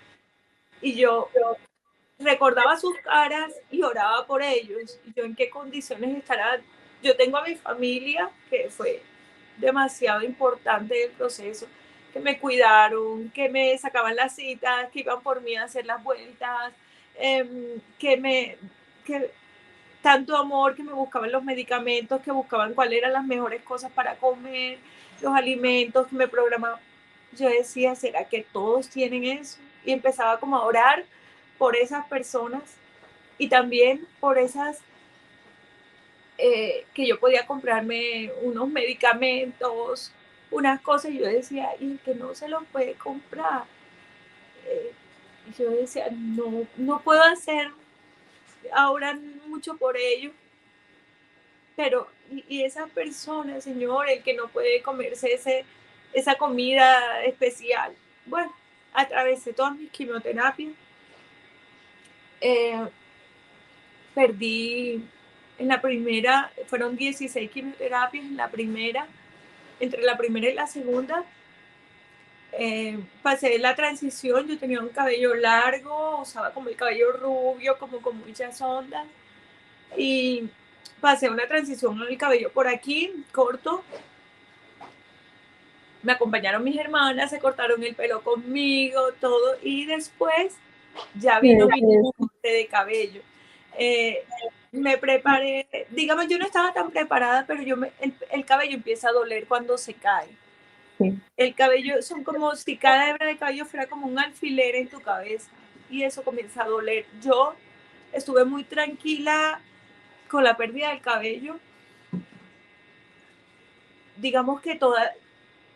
y yo recordaba sus caras y oraba por ellos. Y yo en qué condiciones estará. Yo tengo a mi familia, que fue demasiado importante el proceso, que me cuidaron, que me sacaban las citas, que iban por mí a hacer las vueltas, que tanto amor, que me buscaban los medicamentos, que buscaban cuáles eran las mejores cosas para comer, los alimentos, que me programaban. Yo decía, ¿será que todos tienen eso? Y empezaba como a orar por esas personas y también por esas que yo podía comprarme unos medicamentos, unas cosas, y yo decía, y el que no se los puede comprar. Yo decía, no puedo hacer ahora mucho por ellos, pero y esa persona, Señor, el que no puede comerse esa comida especial. Bueno, atravesé todas mis quimioterapias, perdí en la primera, fueron 16 quimioterapias en la primera, entre la primera y la segunda. Pasé la transición, yo tenía un cabello largo, usaba como el cabello rubio, como con muchas ondas, y pasé una transición con el cabello por aquí, corto. Me acompañaron mis hermanas, se cortaron el pelo conmigo, todo, y después ya vino mi corte de cabello. Me preparé, digamos, yo no estaba tan preparada, pero el cabello empieza a doler cuando se cae. Sí. El cabello son como si cada hebra de cabello fuera como un alfiler en tu cabeza y eso comienza a doler. Yo estuve muy tranquila con la pérdida del cabello. Digamos que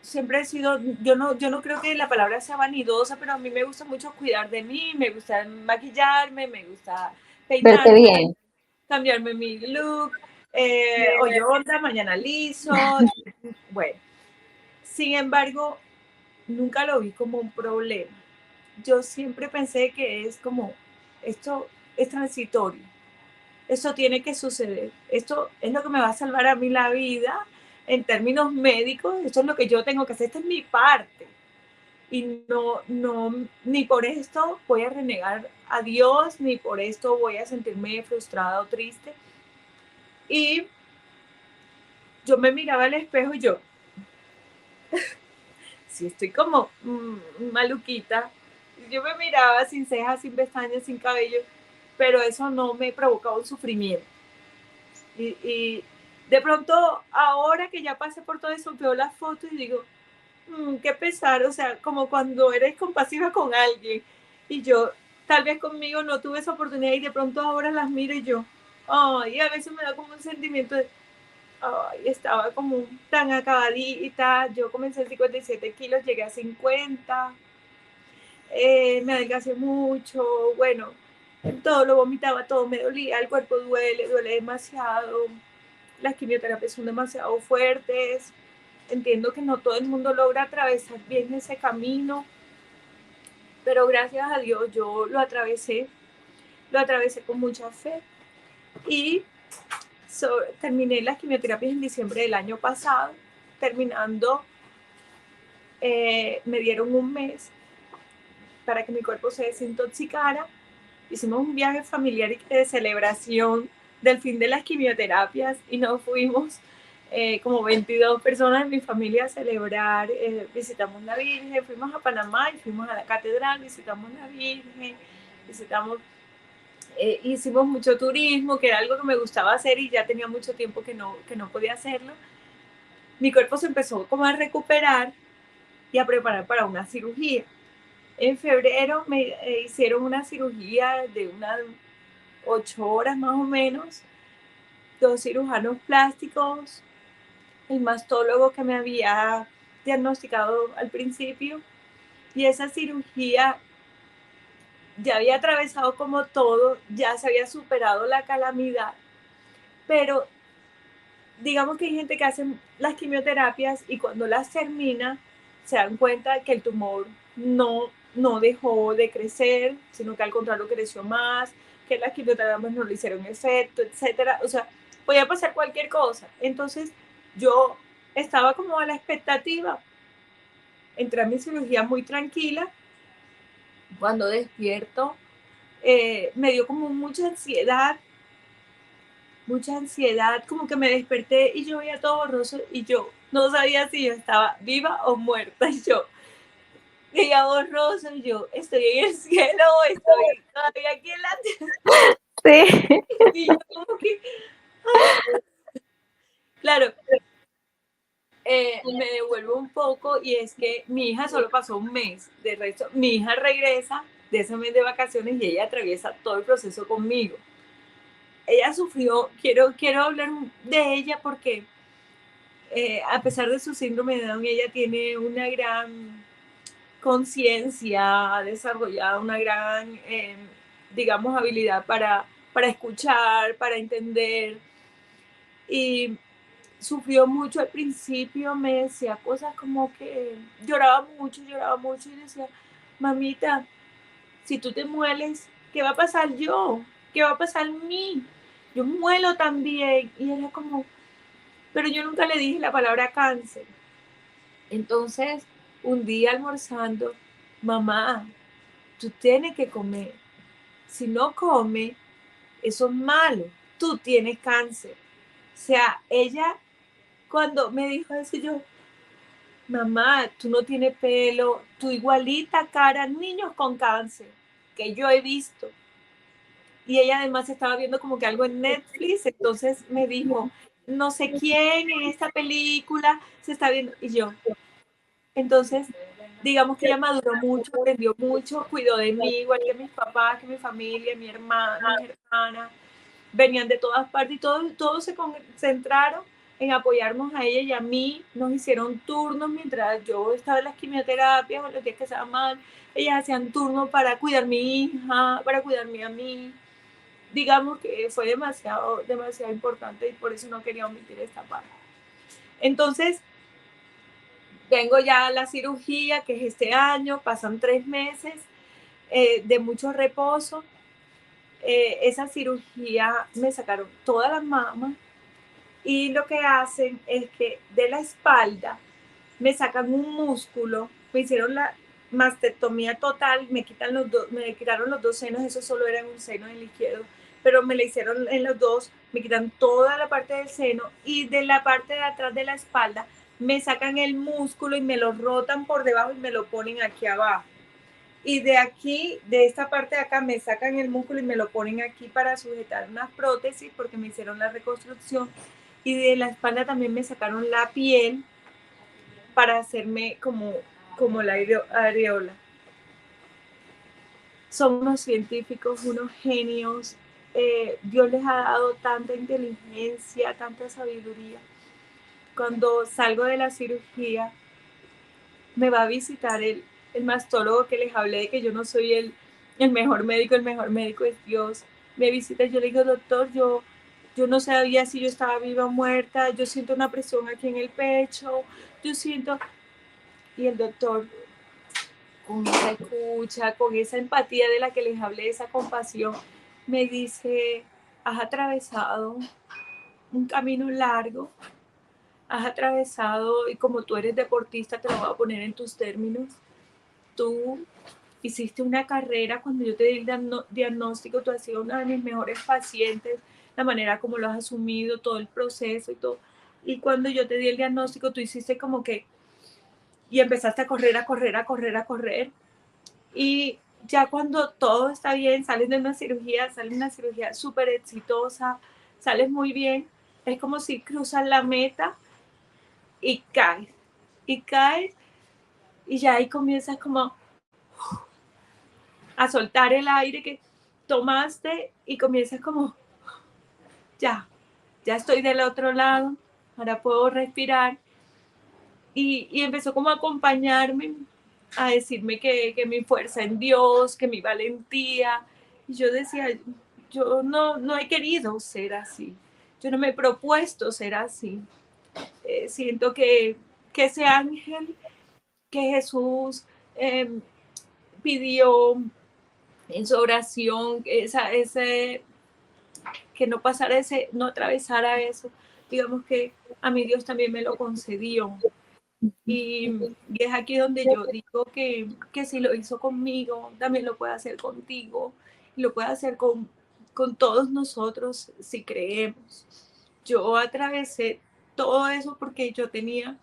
siempre he sido, yo no creo que la palabra sea vanidosa, pero a mí me gusta mucho cuidar de mí, me gusta maquillarme, me gusta peinarme, verte bien, cambiarme mi look, hoy onda, mañana liso, bueno. Sin embargo, nunca lo vi como un problema. Yo siempre pensé que es como, esto es transitorio, esto tiene que suceder, esto es lo que me va a salvar a mí la vida en términos médicos, esto es lo que yo tengo que hacer, esta es mi parte. Y ni por esto voy a renegar a Dios, ni por esto voy a sentirme frustrada o triste. Y yo me miraba al espejo y yo, sí, estoy como maluquita. Yo me miraba sin cejas, sin pestañas, sin cabello, pero eso no me provocaba un sufrimiento. Y de pronto, ahora que ya pasé por todo eso, veo las fotos y digo, qué pesar, o sea, como cuando eres compasiva con alguien. Y yo tal vez conmigo no tuve esa oportunidad y de pronto ahora las miro y yo, ay, a veces me da como un sentimiento de, ay, estaba como tan acabadita, yo comencé en 57 kilos, llegué a 50, me adelgacé mucho, bueno, todo lo vomitaba, todo me dolía, el cuerpo duele demasiado, las quimioterapias son demasiado fuertes, entiendo que no todo el mundo logra atravesar bien ese camino, pero gracias a Dios yo lo atravesé con mucha fe y terminé las quimioterapias en diciembre del año pasado, terminando, me dieron un mes para que mi cuerpo se desintoxicara, hicimos un viaje familiar y de celebración del fin de las quimioterapias y nos fuimos como 22 personas de mi familia a celebrar, visitamos la Virgen, fuimos a Panamá y fuimos a la catedral, visitamos la Virgen, hicimos mucho turismo, que era algo que me gustaba hacer y ya tenía mucho tiempo que no podía hacerlo. Mi cuerpo se empezó como a recuperar y a preparar para una cirugía. En febrero me hicieron una cirugía de unas 8 horas más o menos, 2 cirujanos plásticos, el mastólogo que me había diagnosticado al principio, y esa cirugía ya había atravesado como todo, ya se había superado la calamidad, pero digamos que hay gente que hace las quimioterapias y cuando las termina se dan cuenta que el tumor no dejó de crecer, sino que al contrario creció más, que las quimioterapias no le hicieron efecto, etcétera. O sea, podía pasar cualquier cosa. Entonces yo estaba como a la expectativa. Entré a mi cirugía muy tranquila. Cuando despierto, me dio como mucha ansiedad, como que me desperté y yo veía todo borroso y yo no sabía si yo estaba viva o muerta. Y yo veía borroso y yo estoy en el cielo o estoy todavía aquí en la tierra. Sí. Y yo como que, claro, me devuelvo un poco y es que mi hija solo pasó un mes, de resto, mi hija regresa de ese mes de vacaciones y ella atraviesa todo el proceso conmigo. Ella sufrió, quiero hablar de ella porque a pesar de su síndrome de Down, ella tiene una gran conciencia, ha desarrollado una gran, digamos, habilidad para escuchar, para entender. Y sufrió mucho al principio, me decía cosas como que lloraba mucho y decía, mamita, si tú te mueles, ¿qué va a pasar yo? ¿Qué va a pasar en mí? Yo muelo también. Y era como, pero yo nunca le dije la palabra cáncer. Entonces, un día almorzando, mamá, tú tienes que comer. Si no come, eso es malo. Tú tienes cáncer. O sea, ella cuando me dijo eso, yo, mamá, tú no tienes pelo, tú igualita cara, niños con cáncer, que yo he visto. Y ella además estaba viendo como que algo en Netflix, entonces me dijo, no sé quién en esta película se está viendo. Y yo, entonces, digamos que ella maduró mucho, aprendió mucho, cuidó de mí, igual que mis papás, que mi familia, mis hermanas, venían de todas partes y todos se concentraron en apoyarnos a ella y a mí. Nos hicieron turnos mientras yo estaba en las quimioterapias o los días que estaba mal. Ellas hacían turnos para cuidar a mi hija, para cuidarme a mí. Digamos que fue demasiado importante y por eso no quería omitir esta parte. Entonces, tengo ya la cirugía, que es este año, pasan 3 meses de mucho reposo. Esa cirugía me sacaron todas las mamas y lo que hacen es que de la espalda me sacan un músculo, me hicieron la mastectomía total, me quitaron los 2 senos, eso solo era en un seno del izquierdo, pero me la hicieron en los dos, me quitan toda la parte del seno y de la parte de atrás de la espalda me sacan el músculo y me lo rotan por debajo y me lo ponen aquí abajo. Y de aquí, de esta parte de acá, me sacan el músculo y me lo ponen aquí para sujetar unas prótesis porque me hicieron la reconstrucción. Y de la espalda también me sacaron la piel para hacerme como la areola. son unos científicos, unos genios. Dios les ha dado tanta inteligencia, tanta sabiduría. Cuando salgo de la cirugía, me va a visitar el mastólogo que les hablé de que yo no soy el mejor médico es Dios. Me visita y yo le digo, doctor, yo no sabía si yo estaba viva o muerta, yo siento una presión aquí en el pecho, yo siento... Y el doctor, con esa escucha, con esa empatía de la que les hablé, esa compasión, me dice, has atravesado un camino largo, has atravesado, y como tú eres deportista, te lo voy a poner en tus términos, tú hiciste una carrera, cuando yo te di el diagnóstico, tú has sido una de mis mejores pacientes, la manera como lo has asumido, todo el proceso y todo. Y cuando yo te di el diagnóstico, tú hiciste como que, y empezaste a correr, a correr, a correr, a correr. Y ya cuando todo está bien, sales de una cirugía súper exitosa, sales muy bien, es como si cruzas la meta y caes, y ya ahí comienzas como a soltar el aire que tomaste y comienzas como, ya estoy del otro lado, ahora puedo respirar. Y empezó como a acompañarme, a decirme que mi fuerza en Dios, que mi valentía. Y yo decía, yo no he querido ser así, yo no me he propuesto ser así. Siento que ese ángel que Jesús eh, pidió en su oración, ese, que no pasara ese, no atravesara eso, digamos que a mi Dios también me lo concedió. Y es aquí donde yo digo que si lo hizo conmigo, también lo puede hacer contigo, y lo puede hacer con todos nosotros si creemos. Yo atravesé todo eso porque yo tenía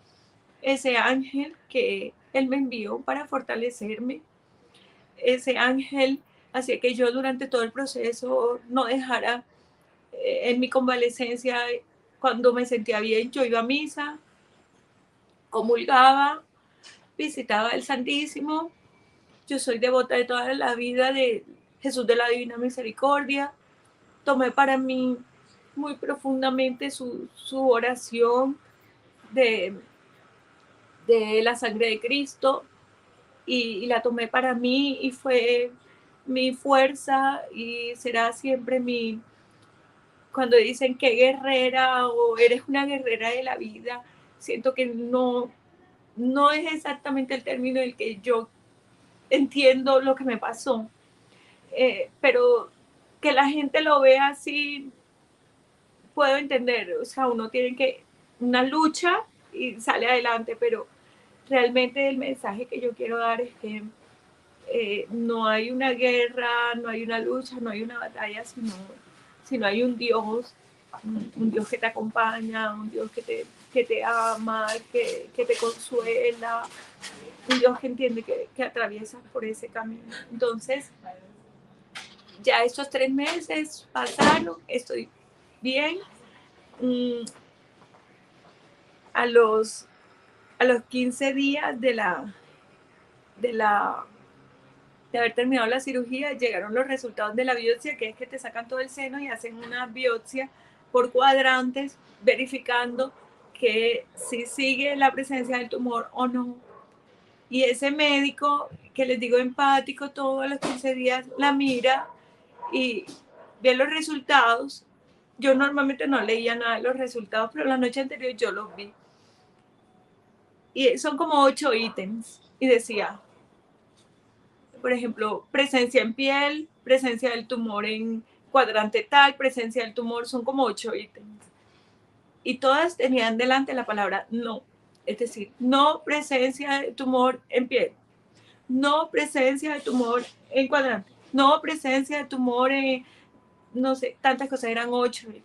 ese ángel que Él me envió para fortalecerme. Ese ángel hacía que yo durante todo el proceso no dejara en mi convalecencia, cuando me sentía bien, yo iba a misa, comulgaba, visitaba el Santísimo. Yo soy devota de toda la vida de Jesús de la Divina Misericordia. Tomé para mí muy profundamente su oración de, de la sangre de Cristo, y la tomé para mí y fue mi fuerza y será siempre mi, cuando dicen que guerrera o eres una guerrera de la vida, siento que no es exactamente el término en el que yo entiendo lo que me pasó, pero que la gente lo vea así, puedo entender, o sea, uno tiene que, una lucha y sale adelante, pero realmente el mensaje que yo quiero dar es que no hay una guerra, no hay una lucha, no hay una batalla, sino hay un Dios que te acompaña, un Dios que te ama, que te consuela, un Dios que entiende que atraviesas por ese camino. Entonces, ya estos 3 meses pasaron, estoy bien. A los 15 días de haber terminado la cirugía, llegaron los resultados de la biopsia, que es que te sacan todo el seno y hacen una biopsia por cuadrantes, verificando que si sigue la presencia del tumor o no. Y ese médico, que les digo empático, todos los 15 días la mira y ve los resultados. Yo normalmente no leía nada de los resultados, pero la noche anterior yo los vi. Y son como 8 ítems. Y decía, por ejemplo, presencia en piel, presencia del tumor en cuadrante tal, presencia del tumor, son como 8 ítems. Y todas tenían delante la palabra no. Es decir, no presencia de tumor en piel, no presencia de tumor en cuadrante, no presencia de tumor en, no sé, tantas cosas, eran 8 ítems.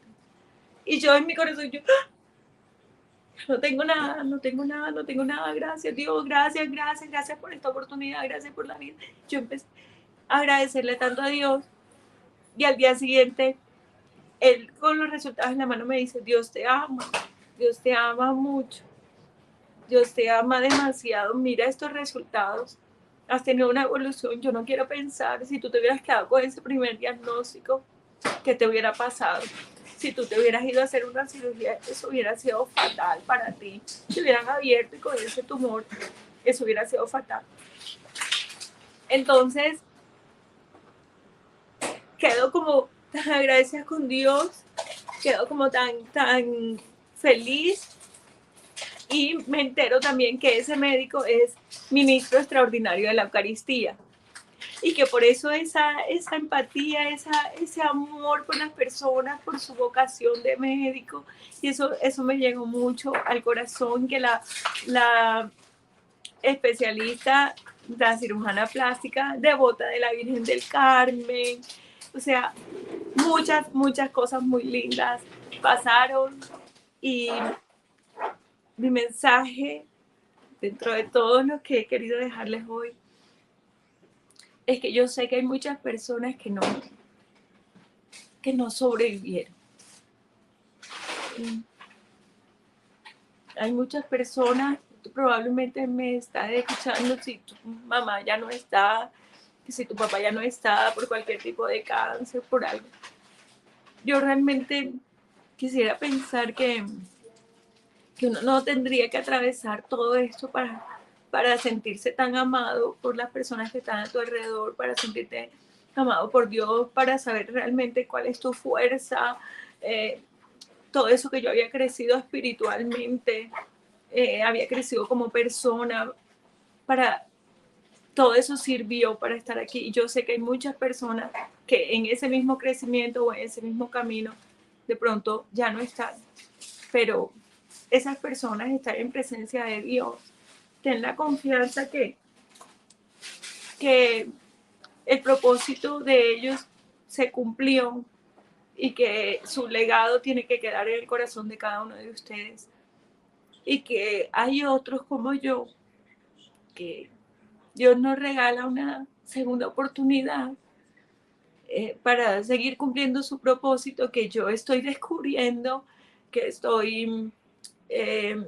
Y yo en mi corazón, yo, no tengo nada, no tengo nada, no tengo nada, gracias Dios, gracias, gracias, gracias por esta oportunidad, gracias por la vida. Yo empecé a agradecerle tanto a Dios, y al día siguiente, él con los resultados en la mano me dice, Dios te ama mucho, Dios te ama demasiado, mira estos resultados. has tenido una evolución. Yo no quiero pensar si tú te hubieras quedado con ese primer diagnóstico, ¿qué te hubiera pasado? Si tú te hubieras ido a hacer una cirugía, eso hubiera sido fatal para ti. Te hubieran abierto y con ese tumor, eso hubiera sido fatal. Entonces, quedo como tan agradecida con Dios, quedo como tan feliz, y me entero también que ese médico es ministro extraordinario de la Eucaristía y que por eso esa empatía, ese amor por las personas, por su vocación de médico, y eso me llegó mucho al corazón, que la especialista, la cirujana plástica, devota de la Virgen del Carmen, o sea, muchas cosas muy lindas pasaron. Y mi mensaje, dentro de todo lo que he querido dejarles hoy, es que yo sé que hay muchas personas que no sobrevivieron. Hay muchas personas, tú probablemente me estás escuchando, si tu mamá ya no está, si tu papá ya no está por cualquier tipo de cáncer, por algo. Yo realmente quisiera pensar que uno no tendría que atravesar todo esto para sentirse tan amado por las personas que están a tu alrededor, para sentirte amado por Dios, para saber realmente cuál es tu fuerza, todo eso que yo había crecido espiritualmente, había crecido como persona, para todo eso sirvió para estar aquí. Y yo sé que hay muchas personas que en ese mismo crecimiento o en ese mismo camino de pronto ya no están, pero esas personas están en presencia de Dios. Ten la confianza que el propósito de ellos se cumplió y que su legado tiene que quedar en el corazón de cada uno de ustedes. Y que hay otros como yo, que Dios nos regala una segunda oportunidad para seguir cumpliendo su propósito, que yo estoy descubriendo, que estoy eh,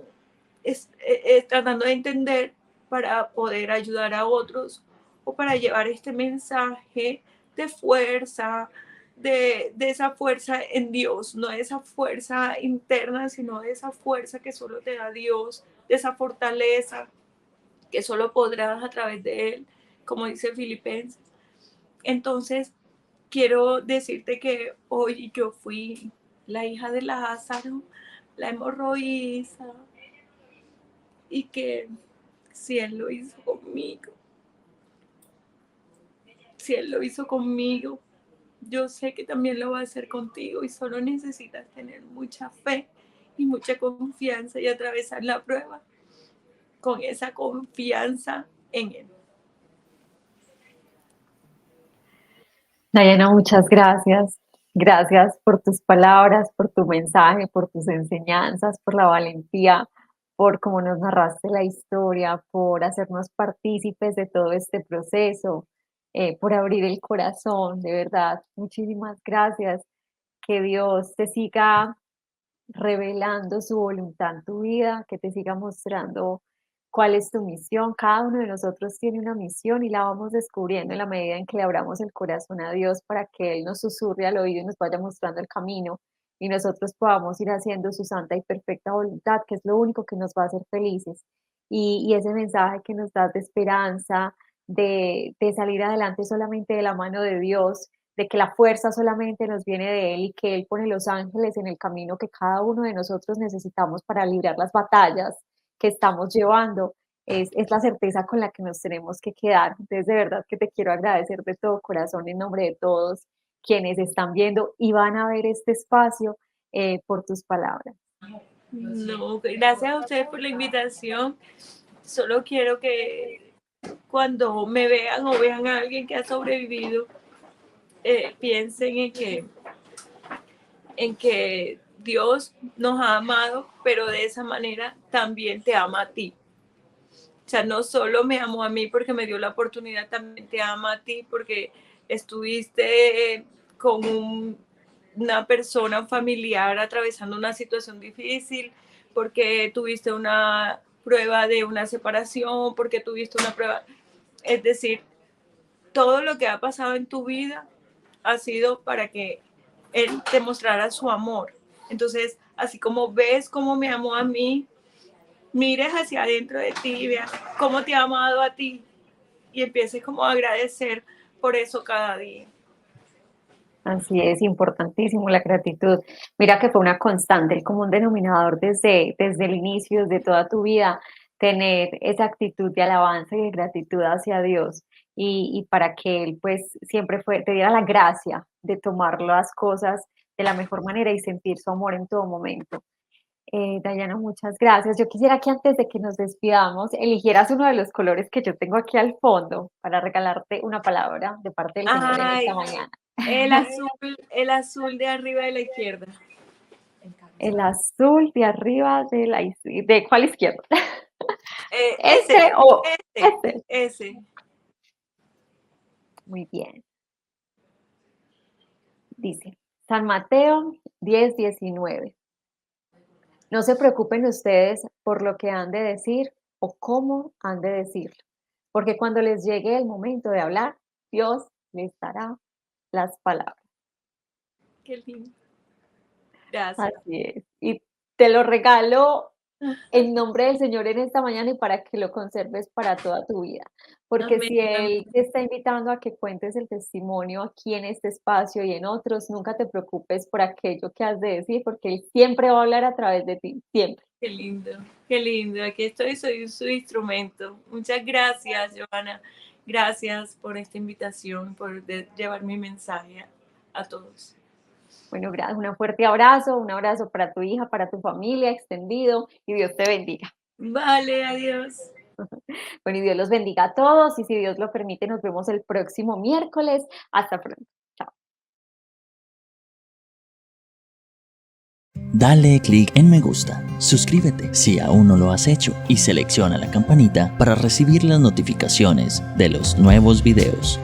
tratando de entender para poder ayudar a otros o para llevar este mensaje de fuerza, de esa fuerza en Dios, no de esa fuerza interna, sino de esa fuerza que solo te da Dios, de esa fortaleza que solo podrás a través de Él, como dice Filipenses. Entonces, quiero decirte que hoy yo fui la hija de Lázaro, la hemorroísa, y que si Él lo hizo conmigo, si Él lo hizo conmigo, yo sé que también lo va a hacer contigo, y solo necesitas tener mucha fe y mucha confianza y atravesar la prueba con esa confianza en Él. Dayana, muchas gracias. Gracias por tus palabras, por tu mensaje, por tus enseñanzas, por la valentía, por cómo nos narraste la historia, por hacernos partícipes de todo este proceso, por abrir el corazón, de verdad. Muchísimas gracias. Que Dios te siga revelando su voluntad en tu vida, que te siga mostrando cuál es tu misión. Cada uno de nosotros tiene una misión y la vamos descubriendo en la medida en que le abramos el corazón a Dios para que Él nos susurre al oído y nos vaya mostrando el camino y nosotros podamos ir haciendo su santa y perfecta voluntad, que es lo único que nos va a hacer felices. Y ese mensaje que nos das de esperanza, de salir adelante solamente de la mano de Dios, de que la fuerza solamente nos viene de Él y que Él pone los ángeles en el camino que cada uno de nosotros necesitamos para librar las batallas que estamos llevando, es la certeza con la que nos tenemos que quedar. Entonces, de verdad que te quiero agradecer de todo corazón en nombre de todos quienes están viendo y van a ver este espacio por tus palabras. No, gracias a ustedes por la invitación. Solo quiero que cuando me vean o vean a alguien que ha sobrevivido, piensen en que Dios nos ha amado, pero de esa manera también te ama a ti. O sea, no solo me amó a mí porque me dio la oportunidad, también te ama a ti porque estuviste con una persona, un familiar atravesando una situación difícil, porque tuviste una prueba de una separación, porque tuviste una prueba. Es decir, todo lo que ha pasado en tu vida ha sido para que Él te mostrara su amor. Entonces, así como ves cómo me amó a mí, mires hacia adentro de ti y veas cómo te ha amado a ti y empieces como a agradecer por eso cada día. Así es, importantísimo la gratitud. Mira que fue una constante, el común denominador desde el inicio, desde toda tu vida, tener esa actitud de alabanza y de gratitud hacia Dios y para que Él pues siempre te diera la gracia de tomar las cosas de la mejor manera y sentir su amor en todo momento. Dayana, muchas gracias. Yo quisiera que antes de que nos despidamos, eligieras uno de los colores que yo tengo aquí al fondo para regalarte una palabra de parte del Señor en esta Ay, mañana. el azul de arriba de la izquierda. El azul de arriba de ¿de cuál izquierda? Ese, O ese, ese. Muy bien. Dice, San Mateo 10:19. No se preocupen ustedes por lo que han de decir o cómo han de decirlo, porque cuando les llegue el momento de hablar, Dios les dará las palabras. Qué lindo. Gracias. Así es. Y te lo regalo en nombre del Señor en esta mañana y para que lo conserves para toda tu vida. Porque Amén, si Él amén. te está invitando a que cuentes el testimonio aquí en este espacio y en otros, nunca te preocupes por aquello que has de decir, porque Él siempre va a hablar a través de ti, siempre. Qué lindo, qué lindo. Aquí estoy, soy su instrumento. Muchas gracias, Joana. Gracias por esta invitación, por llevar mi mensaje a todos. Bueno, un fuerte abrazo, un abrazo para tu hija, para tu familia extendido y Dios te bendiga. Vale, adiós. Bueno, y Dios los bendiga a todos y si Dios lo permite, nos vemos el próximo miércoles. Hasta pronto. Chao. Dale clic en me gusta, suscríbete si aún no lo has hecho y selecciona la campanita para recibir las notificaciones de los nuevos videos.